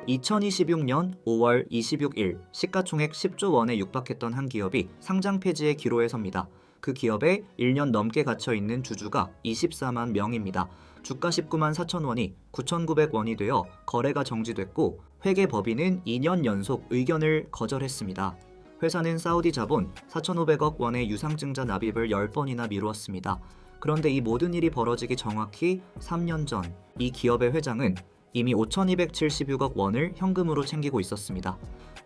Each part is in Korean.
2026년 5월 26일 시가총액 10조 원에 육박했던 한 기업이 상장 폐지의 기로에 섭니다. 그 기업에 1년 넘게 갇혀있는 주주가 24만 명입니다. 주가 19만 4천 원이 9,900원이 되어 거래가 정지됐고 회계법인은 2년 연속 의견을 거절했습니다. 회사는 사우디 자본 4,500억 원의 유상증자 납입을 10번이나 미루었습니다. 그런데 이 모든 일이 벌어지기 정확히 3년 전 이 기업의 회장은 이미 5,276억 원을 현금으로 챙기고 있었습니다.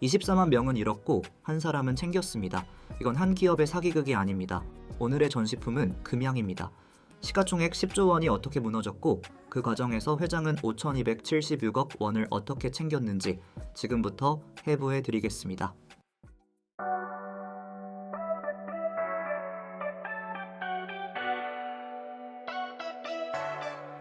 24만 명은 잃었고 한 사람은 챙겼습니다. 이건 한 기업의 사기극이 아닙니다. 오늘의 전시품은 금양입니다. 시가총액 10조 원이 어떻게 무너졌고 그 과정에서 회장은 5,276억 원을 어떻게 챙겼는지 지금부터 해부해 드리겠습니다.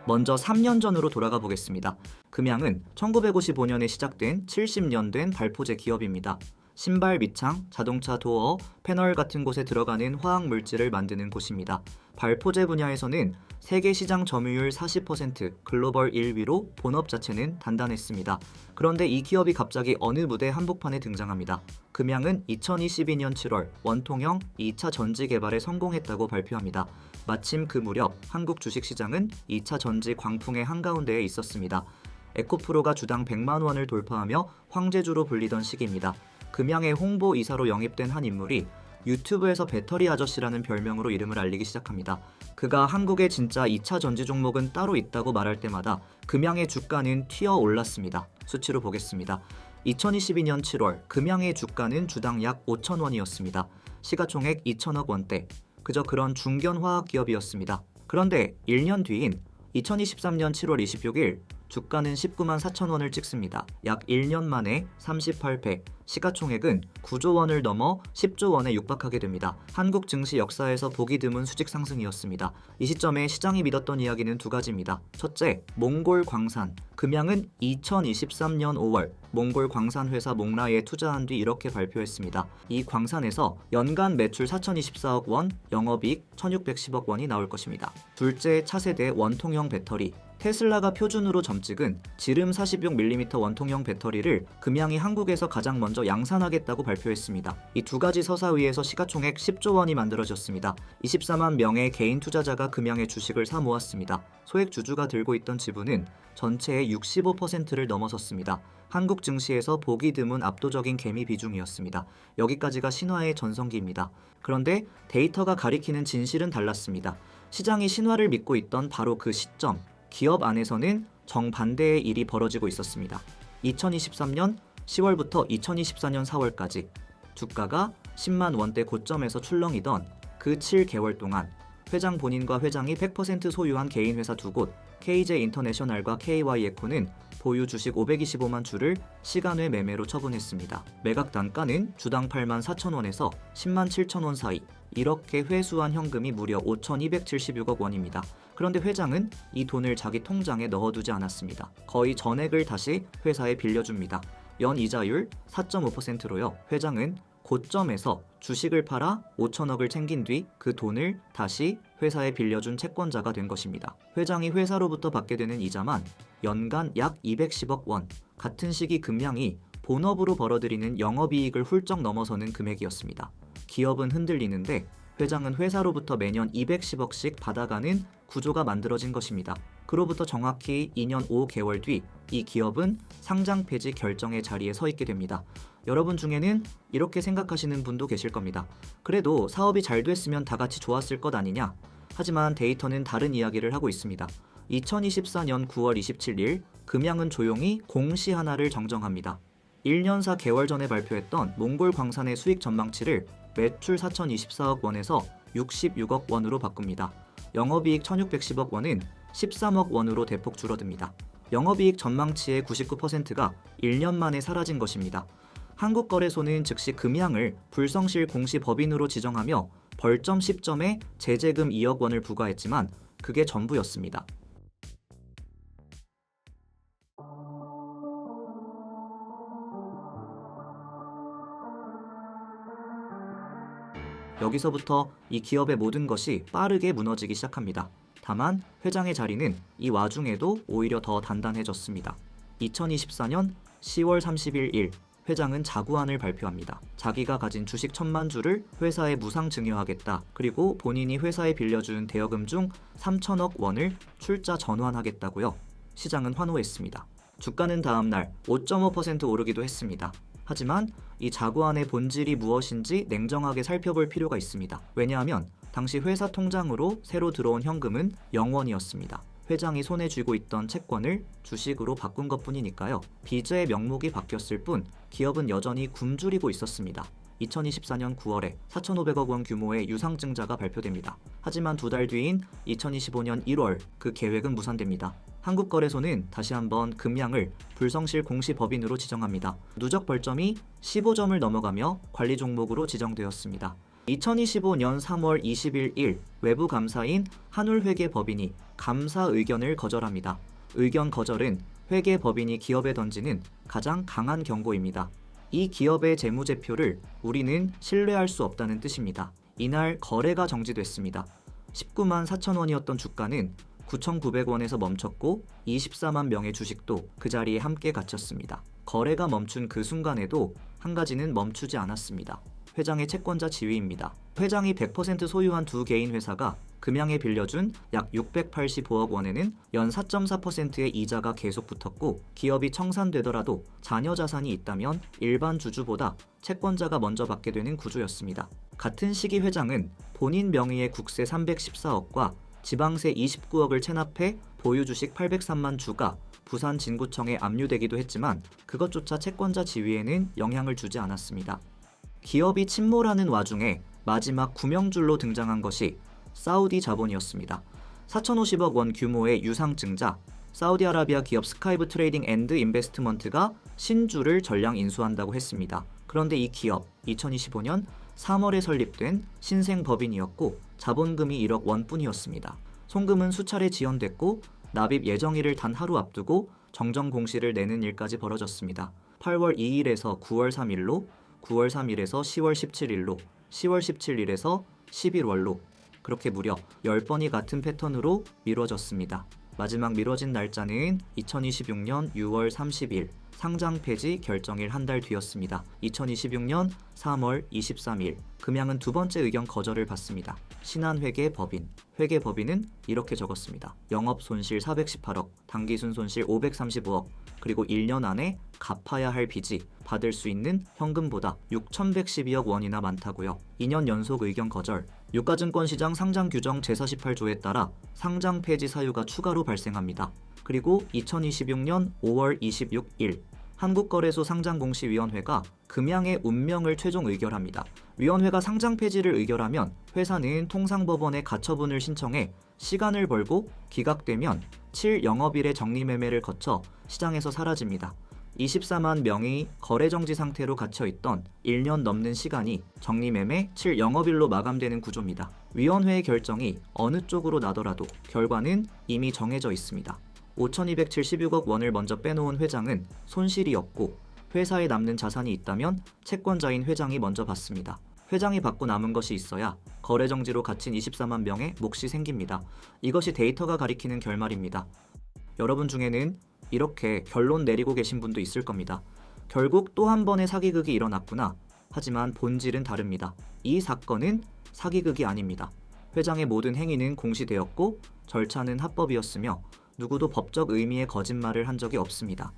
먼저 3년 전으로 돌아가 보겠습니다. 금양은 1955년에 시작된 70년 된 발포제 기업입니다. 신발 밑창, 자동차 도어, 패널 같은 곳에 들어가는 화학 물질을 만드는 곳입니다. 발포제 분야에서는 세계 시장 점유율 40%, 글로벌 1위로 본업 자체는 단단했습니다. 그런데 이 기업이 갑자기 어느 무대 한복판에 등장합니다. 금양은 2022년 7월 원통형 2차 전지 개발에 성공했다고 발표합니다. 마침 그 무렵 한국 주식시장은 2차 전지 광풍의 한가운데에 있었습니다. 에코프로가 주당 100만 원을 돌파하며 황제주로 불리던 시기입니다. 금양의 홍보이사로 영입된 한 인물이 유튜브에서 배터리 아저씨라는 별명으로 이름을 알리기 시작합니다. 그가 한국의 진짜 2차 전지 종목은 따로 있다고 말할 때마다 금양의 주가는 튀어 올랐습니다. 수치로 보겠습니다. 2022년 7월 금양의 주가는 주당 약 5,000원이었습니다. 시가총액 2천억 원대. 그저 그런 중견 화학 기업이었습니다. 그런데 1년 뒤인 2023년 7월 26일 주가는 19만 4천 원을 찍습니다. 약 1년 만에 38배, 시가총액은 9조 원을 넘어 10조 원에 육박하게 됩니다. 한국 증시 역사에서 보기 드문 수직 상승이었습니다. 이 시점에 시장이 믿었던 이야기는 두 가지입니다. 첫째, 몽골 광산. 금양은 2023년 5월 몽골 광산 회사 몽라에 투자한 뒤 이렇게 발표했습니다. 이 광산에서 연간 매출 4,024억 원, 영업이익 1,610억 원이 나올 것입니다. 둘째, 차세대 원통형 배터리. 테슬라가 표준으로 점찍은 지름 46mm 원통형 배터리를 금양이 한국에서 가장 먼저 양산하겠다고 발표했습니다. 이 두 가지 서사 위에서 시가총액 10조 원이 만들어졌습니다. 24만 명의 개인 투자자가 금양의 주식을 사 모았습니다. 소액 주주가 들고 있던 지분은 전체의 65%를 넘어섰습니다. 한국 증시에서 보기 드문 압도적인 개미 비중이었습니다. 여기까지가 신화의 전성기입니다. 그런데 데이터가 가리키는 진실은 달랐습니다. 시장이 신화를 믿고 있던 바로 그 시점, 기업 안에서는 정반대의 일이 벌어지고 있었습니다. 2023년 10월부터 2024년 4월까지 주가가 10만 원대 고점에서 출렁이던 그 7개월 동안 회장 본인과 회장이 100% 소유한 개인 회사 두 곳, KJ 인터내셔널과 KY에코는 보유 주식 525만 주를 시간외 매매로 처분했습니다. 매각 단가는 주당 8만 4천 원에서 10만 7천 원 사이, 이렇게 회수한 현금이 무려 5,276억 원입니다. 그런데 회장은 이 돈을 자기 통장에 넣어두지 않았습니다. 거의 전액을 다시 회사에 빌려줍니다. 연 이자율 4.5%로요. 회장은 고점에서 주식을 팔아 5천억을 챙긴 뒤 그 돈을 다시 회사에 빌려준 채권자가 된 것입니다. 회장이 회사로부터 받게 되는 이자만 연간 약 210억 원, 같은 시기 금양이 본업으로 벌어들이는 영업이익을 훌쩍 넘어서는 금액이었습니다. 기업은 흔들리는데 회장은 회사로부터 매년 210억씩 받아가는 구조가 만들어진 것입니다. 그로부터 정확히 2년 5개월 뒤 이 기업은 상장 폐지 결정의 자리에 서 있게 됩니다. 여러분 중에는 이렇게 생각하시는 분도 계실 겁니다. 그래도 사업이 잘 됐으면 다 같이 좋았을 것 아니냐? 하지만 데이터는 다른 이야기를 하고 있습니다. 2024년 9월 27일 금양은 조용히 공시 하나를 정정합니다. 1년 4개월 전에 발표했던 몽골 광산의 수익 전망치를 매출 4,024억 원에서 66억 원으로 바꿉니다. 영업이익 1,610억 원은 13억 원으로 대폭 줄어듭니다. 영업이익 전망치의 99%가 1년 만에 사라진 것입니다. 한국거래소는 즉시 금양을 불성실 공시 법인으로 지정하며 벌점 10점에 제재금 2억 원을 부과했지만 그게 전부였습니다. 여기서부터 이 기업의 모든 것이 빠르게 무너지기 시작합니다. 다만 회장의 자리는 이 와중에도 오히려 더 단단해졌습니다. 2024년 10월 30일 일 회장은 자구안을 발표합니다. 자기가 가진 주식 1,000만 주를 회사에 무상 증여하겠다. 그리고 본인이 회사에 빌려준 대여금 중 3천억 원을 출자 전환하겠다고요. 시장은 환호했습니다. 주가는 다음날 5.5% 오르기도 했습니다. 하지만 이 자구안의 본질이 무엇인지 냉정하게 살펴볼 필요가 있습니다. 왜냐하면 당시 회사 통장으로 새로 들어온 현금은 0원이었습니다. 회장이 손에 쥐고 있던 채권을 주식으로 바꾼 것뿐이니까요. 빚의 명목이 바뀌었을 뿐 기업은 여전히 굶주리고 있었습니다. 2024년 9월에 4,500억 원 규모의 유상증자가 발표됩니다. 하지만 두 달 뒤인 2025년 1월 그 계획은 무산됩니다. 한국거래소는 다시 한번 금양을 불성실 공시법인으로 지정합니다. 누적 벌점이 15점을 넘어가며 관리 종목으로 지정되었습니다. 2025년 3월 20일 일 외부 감사인 한울회계법인이 감사 의견을 거절합니다. 의견 거절은 회계법인이 기업에 던지는 가장 강한 경고입니다. 이 기업의 재무제표를 우리는 신뢰할 수 없다는 뜻입니다. 이날 거래가 정지됐습니다. 19만 4천 원이었던 주가는 9,900원에서 멈췄고 24만 명의 주식도 그 자리에 함께 갇혔습니다. 거래가 멈춘 그 순간에도 한 가지는 멈추지 않았습니다. 회장의 채권자 지위입니다. 회장이 100% 소유한 두 개인 회사가 금양에 빌려준 약 685억 원에는 연 4.4%의 이자가 계속 붙었고 기업이 청산되더라도 자녀 자산이 있다면 일반 주주보다 채권자가 먼저 받게 되는 구조였습니다. 같은 시기 회장은 본인 명의의 국세 314억과 지방세 29억을 체납해 보유 주식 803만 주가 부산 진구청에 압류되기도 했지만 그것조차 채권자 지위에는 영향을 주지 않았습니다. 기업이 침몰하는 와중에 마지막 구명줄로 등장한 것이 사우디 자본이었습니다. 4,050억 원 규모의 유상증자, 사우디아라비아 기업 스카이브 트레이딩 앤드 인베스트먼트가 신주를 전량 인수한다고 했습니다. 그런데 이 기업 2025년 3월에 설립된 신생법인이었고 자본금이 1억 원뿐이었습니다. 송금은 수차례 지연됐고 납입 예정일을 단 하루 앞두고 정정 공시를 내는 일까지 벌어졌습니다. 8월 2일에서 9월 3일로 9월 3일에서 10월 17일로 10월 17일에서 11월로 그렇게 무려 10번이 같은 패턴으로 미뤄졌습니다. 마지막 미뤄진 날짜는 2026년 6월 30일 상장 폐지 결정일 한 달 뒤였습니다. 2026년 3월 23일 금양은 두 번째 의견 거절을 받습니다. 신한회계법인 회계법인은 이렇게 적었습니다. 영업 손실 418억, 당기순 손실 535억, 그리고 1년 안에 갚아야 할 빚이 받을 수 있는 현금보다 6,112억 원이나 많다고요. 2년 연속 의견 거절. 유가증권시장 상장 규정 제48조에 따라 상장 폐지 사유가 추가로 발생합니다. 그리고 2026년 5월 26일 한국거래소 상장공시위원회가 금양의 운명을 최종 의결합니다. 위원회가 상장 폐지를 의결하면 회사는 통상법원에 가처분을 신청해 시간을 벌고 기각되면 7영업일의 정리매매를 거쳐 시장에서 사라집니다. 24만 명이 거래정지 상태로 갇혀있던 1년 넘는 시간이 정리매매 7영업일로 마감되는 구조입니다. 위원회의 결정이 어느 쪽으로 나더라도 결과는 이미 정해져 있습니다. 5,276억 원을 먼저 빼놓은 회장은 손실이 없고 회사에 남는 자산이 있다면 채권자인 회장이 먼저 받습니다. 회장이 받고 남은 것이 있어야 거래정지로 갇힌 24만 명의 몫이 생깁니다. 이것이 데이터가 가리키는 결말입니다. 여러분 중에는 이렇게 결론 내리고 계신 분도 있을 겁니다. 결국 또 한 번의 사기극이 일어났구나. 하지만 본질은 다릅니다. 이 사건은 사기극이 아닙니다. 회장의 모든 행위는 공시되었고 절차는 합법이었으며 누구도 법적 의미의 거짓말을 한 적이 없습니다.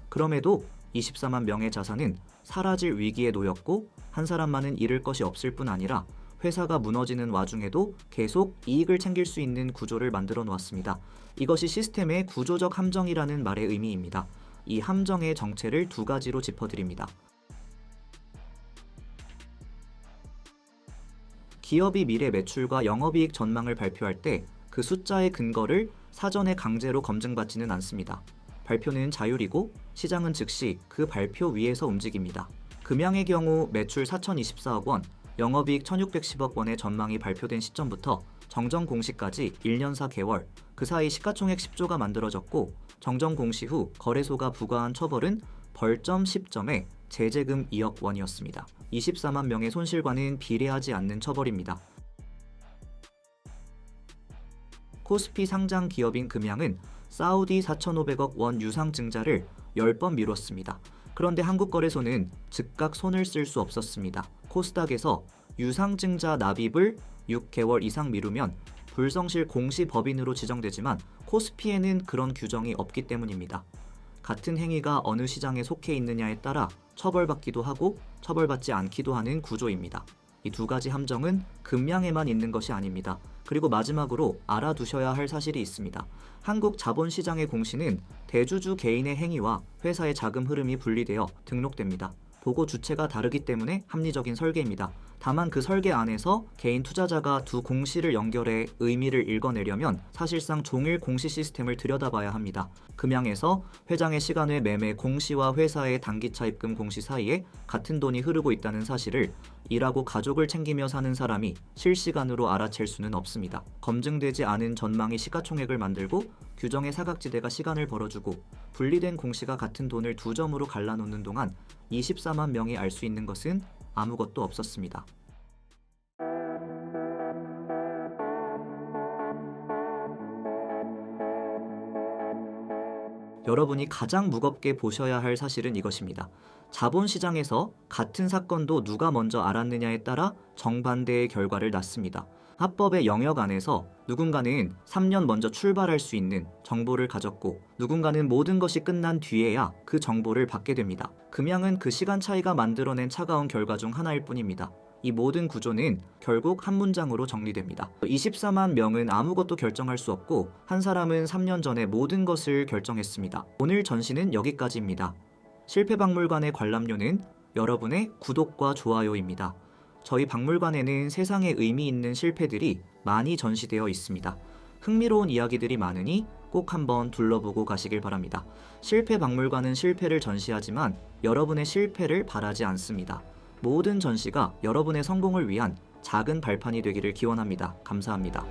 그럼에도 24만 명의 자산은 사라질 위기에 놓였고 한 사람만은 잃을 것이 없을 뿐 아니라 회사가 무너지는 와중에도 계속 이익을 챙길 수 있는 구조를 만들어 놓았습니다. 이것이 시스템의 구조적 함정이라는 말의 의미입니다. 이 함정의 정체를 두 가지로 짚어드립니다. 기업이 미래 매출과 영업이익 전망을 발표할 때 그 숫자의 근거를 사전에 강제로 검증받지는 않습니다. 발표는 자율이고 시장은 즉시 그 발표 위에서 움직입니다. 금양의 경우 매출 4,024억 원, 영업이익 1,610억 원의 전망이 발표된 시점부터 정정 공시까지 1년 4개월, 그 사이 시가총액 10조가 만들어졌고 정정 공시 후 거래소가 부과한 처벌은 벌점 10점에 제재금 2억 원이었습니다. 24만 명의 손실과는 비례하지 않는 처벌입니다. 코스피 상장 기업인 금양은 사우디 4,500억 원 유상증자를 10번 미뤘습니다. 그런데 한국거래소는 즉각 손을 쓸 수 없었습니다. 코스닥에서 유상증자 납입을 6개월 이상 미루면 불성실 공시법인으로 지정되지만 코스피에는 그런 규정이 없기 때문입니다. 같은 행위가 어느 시장에 속해 있느냐에 따라 처벌받기도 하고 처벌받지 않기도 하는 구조입니다. 이 두 가지 함정은 금양에만 있는 것이 아닙니다. 그리고 마지막으로 알아두셔야 할 사실이 있습니다. 한국 자본시장의 공시는 대주주 개인의 행위와 회사의 자금 흐름이 분리되어 등록됩니다. 보고 주체가 다르기 때문에 합리적인 설계입니다. 다만 그 설계 안에서 개인 투자자가 두 공시를 연결해 의미를 읽어내려면 사실상 종일 공시 시스템을 들여다봐야 합니다. 금양에서 회장의 시간외 매매 공시와 회사의 단기차 입금 공시 사이에 같은 돈이 흐르고 있다는 사실을 일하고 가족을 챙기며 사는 사람이 실시간으로 알아챌 수는 없습니다. 검증되지 않은 전망이 시가총액을 만들고 규정의 사각지대가 시간을 벌어주고 분리된 공시가 같은 돈을 두 점으로 갈라놓는 동안 24만 명이 알 수 있는 것은 아무것도 없었습니다. 여러분이 가장 무겁게 보셔야 할 사실은 이것입니다. 자본시장에서 같은 사건도 누가 먼저 알았느냐에 따라 정반대의 결과를 낳습니다. 합법의 영역 안에서 누군가는 3년 먼저 출발할 수 있는 정보를 가졌고 누군가는 모든 것이 끝난 뒤에야 그 정보를 받게 됩니다. 금양은 그 시간 차이가 만들어낸 차가운 결과 중 하나일 뿐입니다. 이 모든 구조는 결국 한 문장으로 정리됩니다. 24만 명은 아무것도 결정할 수 없고 한 사람은 3년 전에 모든 것을 결정했습니다. 오늘 전시는 여기까지입니다. 실패박물관의 관람료는 여러분의 구독과 좋아요입니다. 저희 박물관에는 세상에 의미 있는 실패들이 많이 전시되어 있습니다. 흥미로운 이야기들이 많으니 꼭 한번 둘러보고 가시길 바랍니다. 실패박물관은 실패를 전시하지만 여러분의 실패를 바라지 않습니다. 모든 전시가 여러분의 성공을 위한 작은 발판이 되기를 기원합니다. 감사합니다.